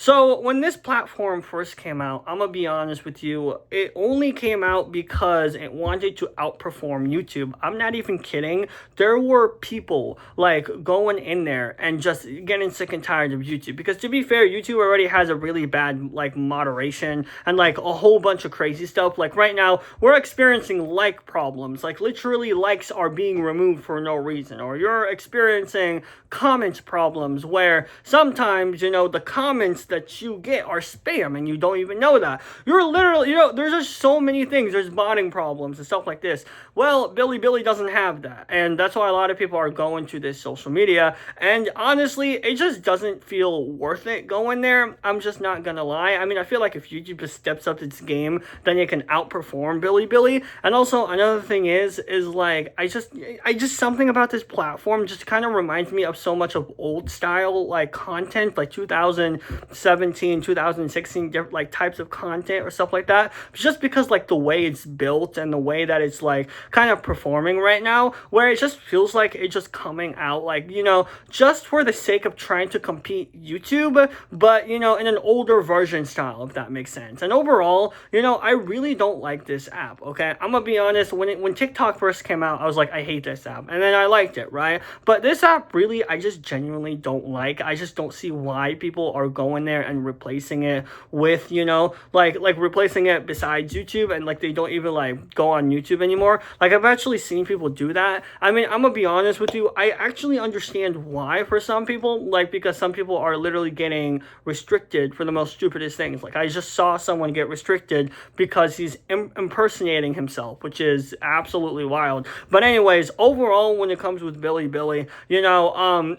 So when this platform first came out, I'm gonna be honest with you, it only came out because it wanted to outperform YouTube. I'm not even kidding. There were people like going in there and just getting sick and tired of YouTube. Because to be fair, YouTube already has a really bad like moderation and like a whole bunch of crazy stuff. Like right now, we're experiencing like problems. Like literally likes are being removed for no reason. Or you're experiencing comments problems where sometimes, the comments that you get are spam and you don't even know that. You're literally, there's just so many things. There's botting problems and stuff like this. Well, Bilibili doesn't have that. And that's why a lot of people are going to this social media. And honestly, it just doesn't feel worth it going there. I'm just not gonna lie. I mean, I feel like if YouTube just steps up its game, then it can outperform Bilibili. And also another thing is like, I just something about this platform just kind of reminds me of so much of old style like content, like 2017, 2016 like types of content or stuff like that, just because like the way it's built and the way that it's like kind of performing right now, where it just feels like it's just coming out like, just for the sake of trying to compete YouTube, but in an older version style, if that makes sense. And overall, I really don't like this app. Okay, I'm gonna be honest, when TikTok first came out, I was like, I hate this app, and then I liked it, right? But this app really, I just genuinely don't like. I just don't see why people are going there and replacing it with, like replacing it besides YouTube, and like they don't even like go on YouTube anymore. Like I've actually seen people do that. I mean, I'm gonna be honest with you, I actually understand why for some people, like because some people are literally getting restricted for the most stupidest things. Like I just saw someone get restricted because he's impersonating himself, which is absolutely wild. But anyways, overall, when it comes with Bilibili,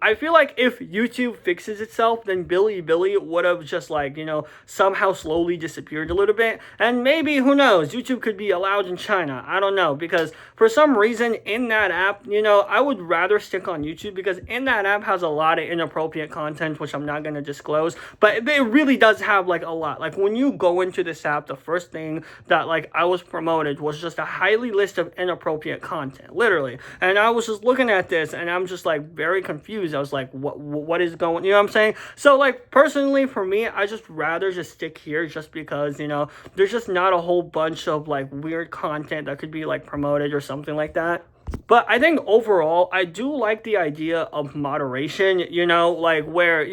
I feel like if YouTube fixes itself, then Bilibili would have just like, somehow slowly disappeared a little bit. And maybe, who knows, YouTube could be allowed in China. I don't know, because for some reason in that app, I would rather stick on YouTube, because in that app has a lot of inappropriate content, which I'm not going to disclose, but it really does have like a lot. Like when you go into this app, the first thing that like I was promoted was just a highly list of inappropriate content, literally. And I was just looking at this and I'm just like very confused. I was like, what is going, you know what I'm saying? So like personally for me, I just rather just stick here, just because, there's just not a whole bunch of like weird content that could be like promoted or something like that. But I think overall, I do like the idea of moderation, like where,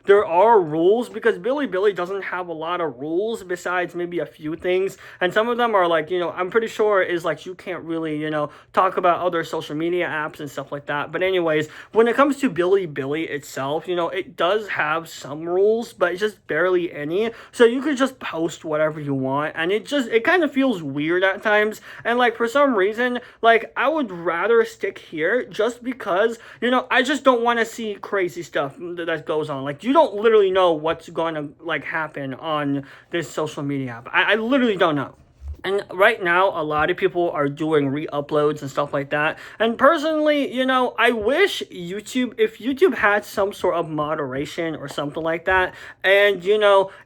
there are rules, because Bilibili doesn't have a lot of rules besides maybe a few things. And some of them are like, I'm pretty sure is like you can't really, talk about other social media apps and stuff like that. But anyways, when it comes to Bilibili itself, it does have some rules, but it's just barely any. So you could just post whatever you want. And it kind of feels weird at times. And like for some reason, like I would rather stick here, just because I just don't want to see crazy stuff that goes on. Like you don't literally know what's going to like happen on this social media app. I literally don't know. And right now, a lot of people are doing re-uploads and stuff like that. And personally, I wish if YouTube had some sort of moderation or something like that. And,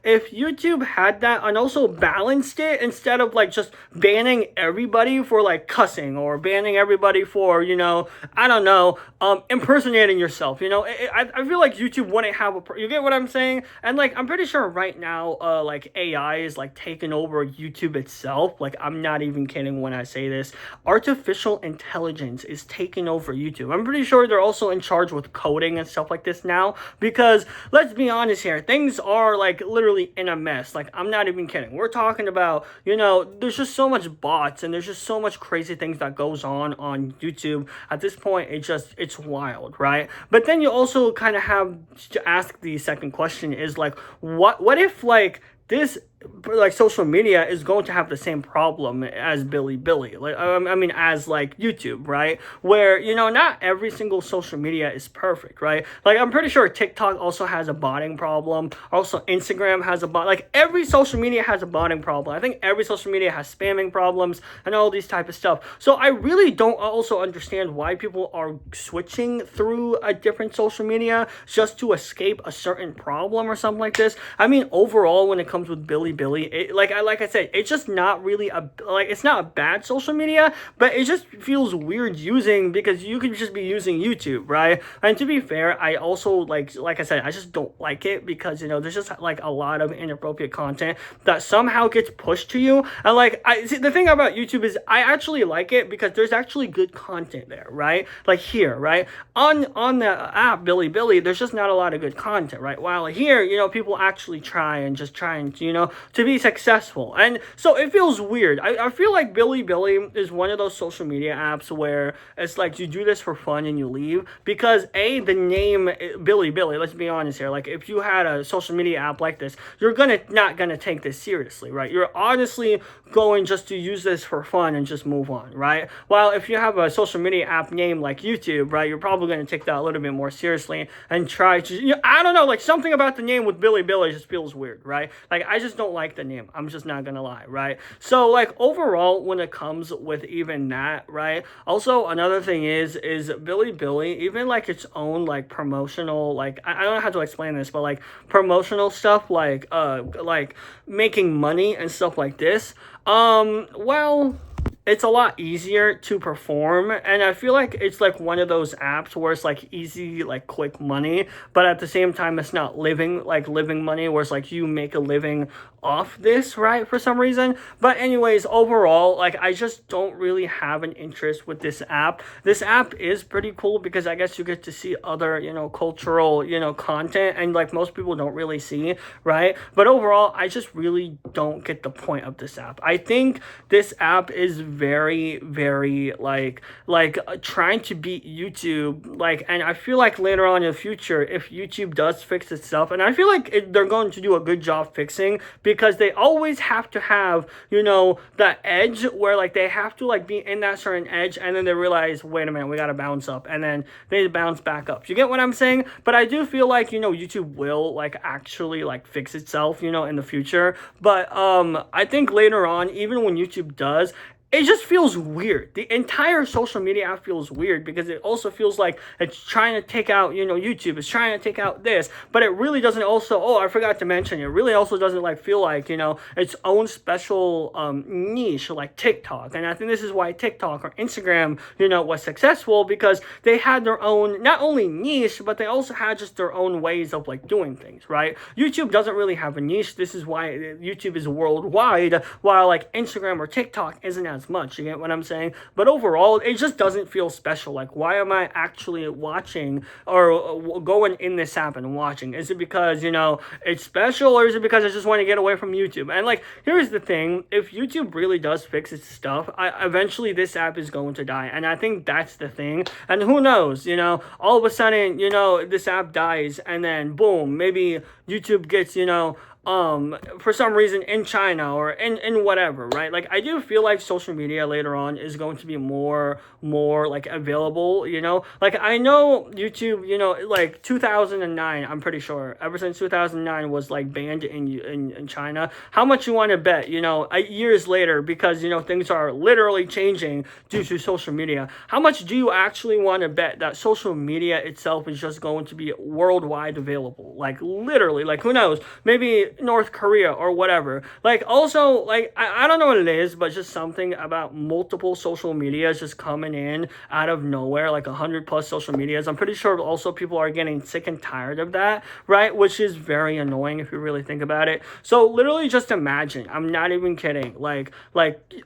if YouTube had that and also balanced it, instead of like just banning everybody for like cussing, or banning everybody for, I don't know, impersonating yourself. I feel like YouTube wouldn't have you get what I'm saying? And like, I'm pretty sure right now, like AI is like taking over YouTube itself. Like, I'm not even kidding when I say this. Artificial intelligence is taking over YouTube. I'm pretty sure they're also in charge with coding and stuff like this now, because let's be honest here, things are like literally in a mess. Like, I'm not even kidding. We're talking about, there's just so much bots and there's just so much crazy things that goes on YouTube. At this point, it's wild, right? But then you also kind of have to ask the second question is like, what if like this like social media is going to have the same problem as Bilibili, like I mean as like YouTube, right? Where not every single social media is perfect, right? Like I'm pretty sure TikTok also has a botting problem. Also Instagram has a bot. Like every social media has a botting problem. I think every social media has spamming problems and all these type of stuff. So I really don't also understand why people are switching through a different social media just to escape a certain problem or something like this. I mean overall, when it comes with Bilibili. Like I said, it's just not really it's not a bad social media, but it just feels weird using because you could just be using YouTube, right? And to be fair, I also like I said, I just don't like it because there's just like a lot of inappropriate content that somehow gets pushed to you. And like I see, the thing about YouTube is I actually like it because there's actually good content there, right? Like here, right? On the app Bilibili, there's just not a lot of good content, right? While here, people actually try and to be successful. And so it feels weird. I feel like Bilibili is one of those social media apps where it's like you do this for fun and you leave because the name Bilibili, let's be honest here, like if you had a social media app like this, you're not gonna take this seriously, right? You're honestly going just to use this for fun and just move on, right? While if you have a social media app name like YouTube, right, you're probably going to take that a little bit more seriously and try to, I don't know, like something about the name with Bilibili just feels weird, right? Like I just don't like the name. I'm just not going to lie, right? So like overall, when it comes with even that, right? Also, another thing is Bilibili, even like its own like promotional, like I don't know how to explain this, but like promotional stuff, like making money and stuff like this, well, it's a lot easier to perform, and I feel like it's like one of those apps where it's like easy, like quick money, but at the same time it's not living money where it's like you make a living off this, right, for some reason. But anyways, overall, like I just don't really have an interest with this app. This app is pretty cool because I guess you get to see other cultural content, and like most people don't really see, right? But overall, I just really don't get the point of this app. I think this app is very, very trying to beat YouTube, and I feel like later on in the future, if YouTube does fix itself, and I feel like they're going to do a good job fixing, because they always have to have that edge where like they have to like be in that certain edge, and then they realize, wait a minute, we gotta bounce up, and then they bounce back up. You get what I'm saying? But I do feel like YouTube will actually fix itself in the future. But I think later on, even when YouTube does, it just feels weird. The entire social media app feels weird because it also feels like it's trying to take out, YouTube. It's trying to take out this, but it really doesn't also, oh, I forgot to mention, it really also doesn't feel like, its own special niche like TikTok. And I think this is why TikTok or Instagram, was successful, because they had their own, not only niche, but they also had just their own ways of doing things, right? YouTube doesn't really have a niche. This is why YouTube is worldwide, while Instagram or TikTok isn't as much. You get what I'm saying? But overall, it just doesn't feel special. Like, why am I actually watching or going in this app and watching? Is it because it's special, or is it because I just want to get away from YouTube? And here's the thing: if YouTube really does fix its stuff, eventually this app is going to die, and I think that's the thing. And who knows? All of a sudden, this app dies, and then boom, maybe YouTube gets for some reason in China or in whatever, right? I do feel like social media later on is going to be more available, I know YouTube, 2009, I'm pretty sure, ever since 2009 was banned in China. How much you want to bet, years later, because things are literally changing due to social media, how much do you actually want to bet that social media itself is just going to be worldwide available? Literally, who knows, maybe North Korea or whatever. Also, I don't know what it is, but just something about multiple social medias just coming in out of nowhere, 100+ social medias. I'm pretty sure also people are getting sick and tired of that, right? Which is very annoying if you really think about it. So literally just imagine, I'm not even kidding,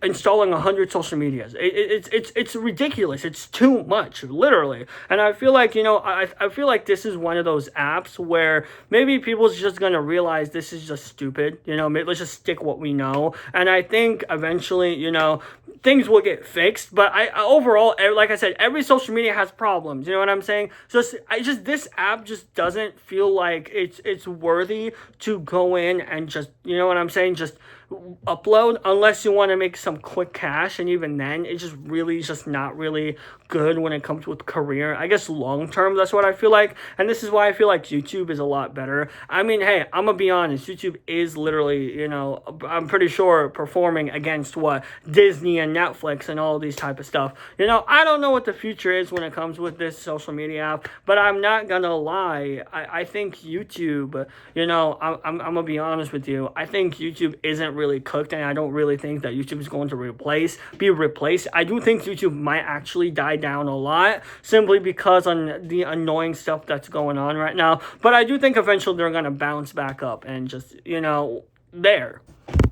installing 100 social medias. It's ridiculous. It's too much, literally. And I feel like, I feel like this is one of those apps where maybe people's just gonna realize this is just stupid, let's just stick what we know. And I think eventually, things will get fixed. But I overall, like I said, every social media has problems, you know what I'm saying? So this app just doesn't feel like it's worthy to go in and just, you know what I'm saying, just upload unless you want to make some quick cash, and even then it's just really just not really good when it comes with career. I guess long term, that's what I feel like, and this is why I feel like YouTube is a lot better. I mean, hey, I'm gonna be honest, YouTube is literally, I'm pretty sure performing against what Disney and Netflix and all these type of stuff. I don't know what the future is when it comes with this social media app, but I'm not gonna lie, I think YouTube, I'm gonna be honest with you, I think YouTube isn't really cooked, and I don't really think that YouTube is going to be replaced. I do think YouTube might actually die down a lot, simply because on the annoying stuff that's going on right now, but I do think eventually they're gonna bounce back up and just, there.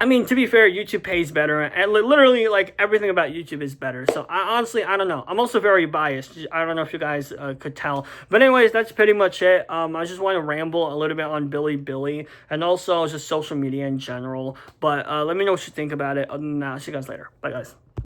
I mean, to be fair, YouTube pays better, and literally, like, everything about YouTube is better. So, honestly, I don't know. I'm also very biased. I don't know if you guys could tell. But anyways, that's pretty much it. I just want to ramble a little bit on Billy, and also just social media in general. But let me know what you think about it. Other than that, I'll see you guys later. Bye, guys.